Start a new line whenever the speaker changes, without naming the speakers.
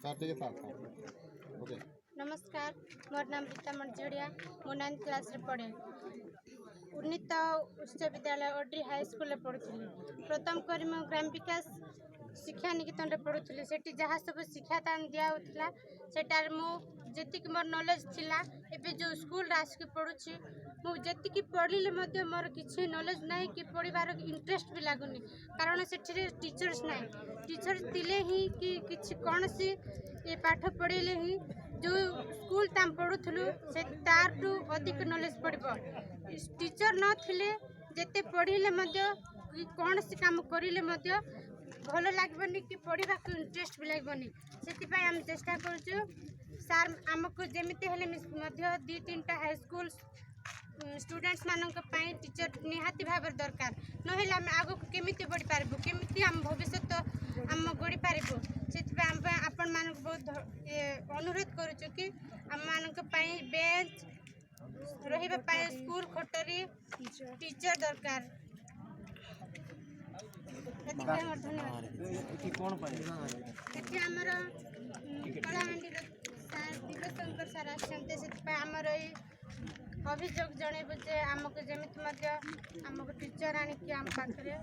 नमस्कार मोर नाम रीता मर्जड़िया मो 9th क्लास रे पढ़े उन्नीत उच्च विद्यालय ओड्री हाई स्कूल पढ़ुली। प्रथम करी मो ग्राम विकास शिक्षा निकेतन रे पढ़ुली। सेठी जहाँ सब शिक्षा दान दिया सेटार मो जेतिक मोर नॉलेज थिला एबे जो स्कूल आसिक पढ़ुची मु जेतिक पढ़िले मध्य मोर किछि नॉलेज नाही कि पढ़िबार इंटरेस्ट भी लागुनी कारण सेठी टीचर्स नाही। टीचर्स दिले ही कि किछि कोनसी ये पाठ पढ़िले ही जो स्कूल ताम पढ़ुथलु से तार टू अधिक नॉलेज पड़िबो। टीचर न थिले जेते पढ़िले मध्य कि कोनसी काम करिले मध्य भलो लागबनी कि पढ़िबा को इंटरेस्ट भी लागबनी। सेति पय हम चेष्टा करछु सर हमको जेमिते हेले मध्य 2-3टा हाई स्कूल स्टूडेंट्स मानक पय टीचर निहाती भाव दरकार नहेले हम आगो केमिति बढ़ी पारबो केमिति हम भविष्य हम गढ़ी पारबो। सेति पय हम आपण मानक बहुत अनुरोध करूछु कि हम मानक पय बेंच रहिबा पय स्कूल खोटरी टीचर दरकार। दिवशंकर सार आमर अभियोग जनइबू जे आमको जमी आमको टीचर आणिक आम पाखे